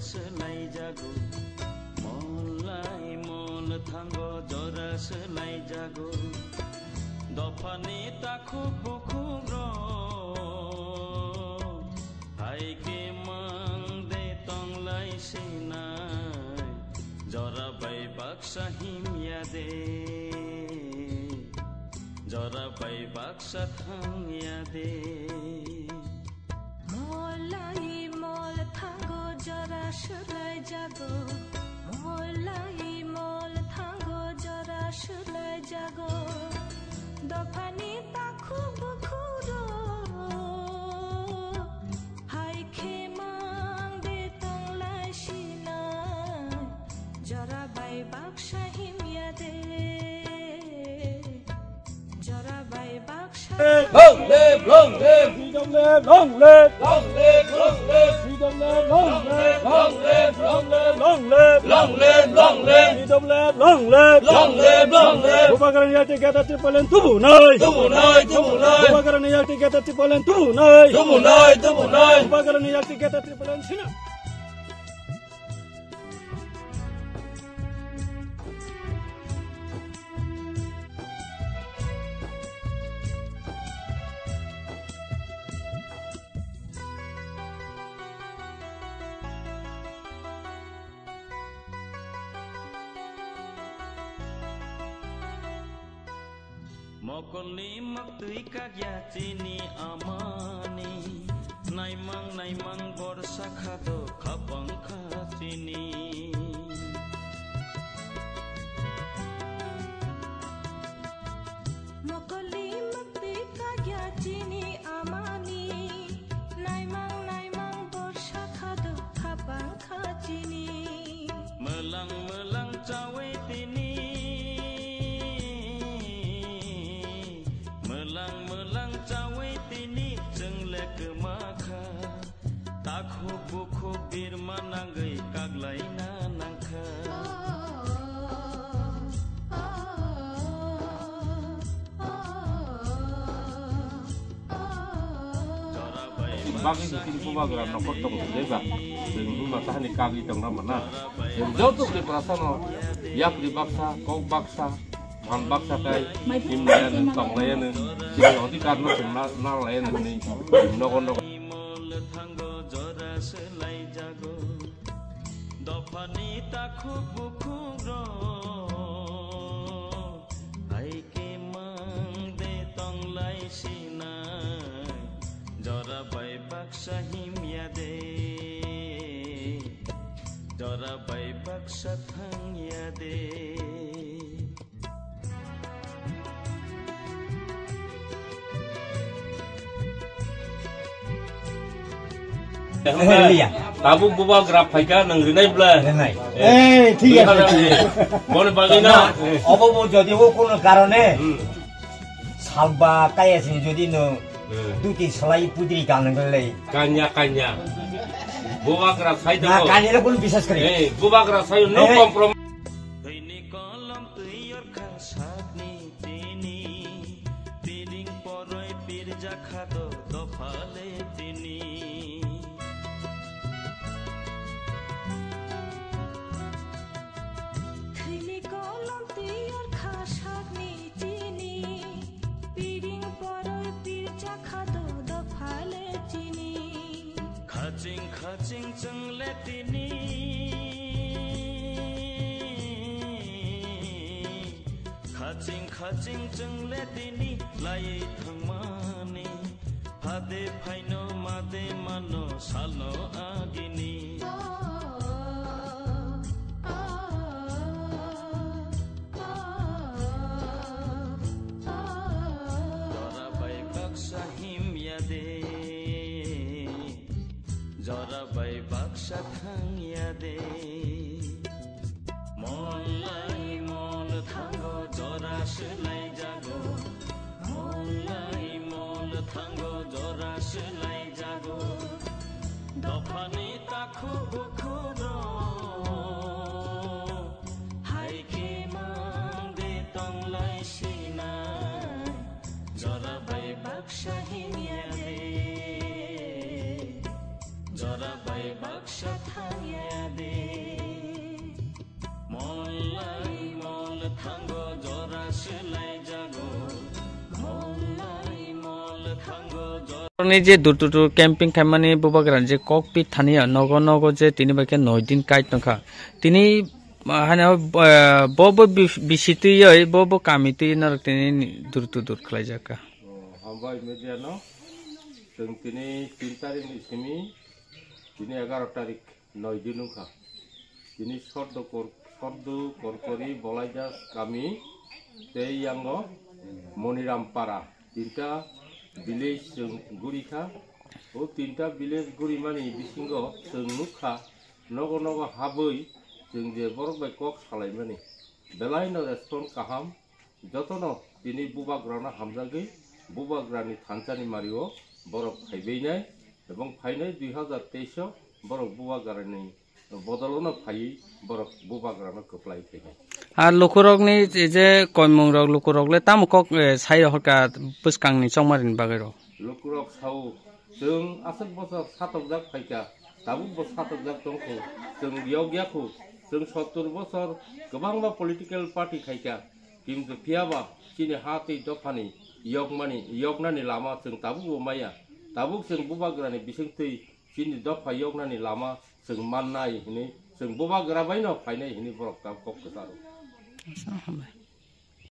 सोलायजागौ मलाय मल थांगो जरा सोलायजागौ दफानि ताखु बुखुग्र हायके मांदे तंलाय सिनाय जरा बाय बाक्सा हिमिया दे जरा बाय बाक्सा थांया दे मलाय मल थांगो जरा सोलायजागौ मलाय मल थांगो जरा सोलायजागौ दफानि ताखु बुखुरो हायखे मांदे तंलाय सिनाय जरा बाय बाक्सा हिमिया दे जरा बाय Baksa long live freedom live long live long live long live freedom live long live long live long live long live long live long live freedom live long live long live long live Bubakaran yati kata tipulan tubuh nay Bubakaran yati kata tipulan tubuh nay Bubakaran yati kata tipulan sina Mokolni maktui kagya chini amani naimang borsa khado khapang khachini Mokolni maktui kagya chini amani naimang borsa khado khapang khachini melang cawe tini melang cawe tini jengle kemakha takhu bukhu birma nangai kaglaina nangkha bagi sini pemagaran nopot tong jaga dengan rumah tahan kagi tong ramana dan jauh di perasaan yak di baksa kau baksa han baksa kai himlayan tong layan sini odi karena senal layan ini nokon dofani takhu bukhugro haike mangde tonglai sinai jara bai baksa himya de jara bai baksa thangya de Kamu buat graf faika nangrinai bela. ঠিক আছে Boleh bagi na. অবমো যদি ও কোনো কারণে সালবা কাইয়াছে যদি no দুটি সলাই পুদ্রি কানন গলে Kanya. Buat graf faika. না কানিলে কোনো বিশ্বাস করে Buat graf faika no kompromi. ini kolam tuyur khasakni tini piring poroi pirja khado dofale tini khaching changle tini khaching changle tini lai thangmani hade phaino made mano salo agini jara bai baksa himya de jara bai baksa thangya de molai mol thango jara selai jago molai mol thango jara selai jago dofani takhu bukhuro haike mangde tonglai sinai jara bai baksa himya de jara bai baksa thangya যে দুটো camping খাইমানি বুবাগ্রান যে cocopeat Tania নগ নগ যে তিনি বাকে 9 দিন kite নখা তিনি হানা বব বিসিতই বব কামিতি নার তিনি দূর খলাই জাকা হামবাই মেডিয়ানো जों তিনি 3 তারিখनि सिमी তিনি 11 তারিখ 9 দিন নখা তিনি শর্দ করকরি বলাইজা কামি তেয়াঙ্গ মনিরামপাড়া তিনটা ভিলেজ जों गुरिखा ও তিনটা ভিলেজ গুরি মানি বিসিঙ্গ जों नुखा नग नग हाबै जों जे बरक बाय कक सालाय मानि बेलायनो रेस्पन्स काहाम जतन दिनै बुबाग्राना हामजागै बुबाग्रानि थानसानि मारिओ बरक फाइबैनाय एबं फाइनाय 2023 बरक बुबाग्रानि बदलनो फाइ बरक बुबाग्राना कप्लाय फैनाय আর লুকুরকনি যে কয়মংরক লুকুরকলে তামকক সাই হরকা পুসকাংনি চংমারিন বাগের लुकुरक साव जों आसक बसर सातक जाक फाइका दाबु बस सातक जाक दंखौ जों बियाव गैयाखौ जों 70 बसर गोबांबा पलिटिकल पार्टी खाइका किन्तु फियाबा चिनि हाति दफानि यगनानि लामा जों दाबु माया दाबु जों बुबाग्रानि बिसंथै चिनि दफा यगनानि लामा जों माननाय हिनै जों बुबाग्रा बायनो फायनाय हिनै बरक कक कसारो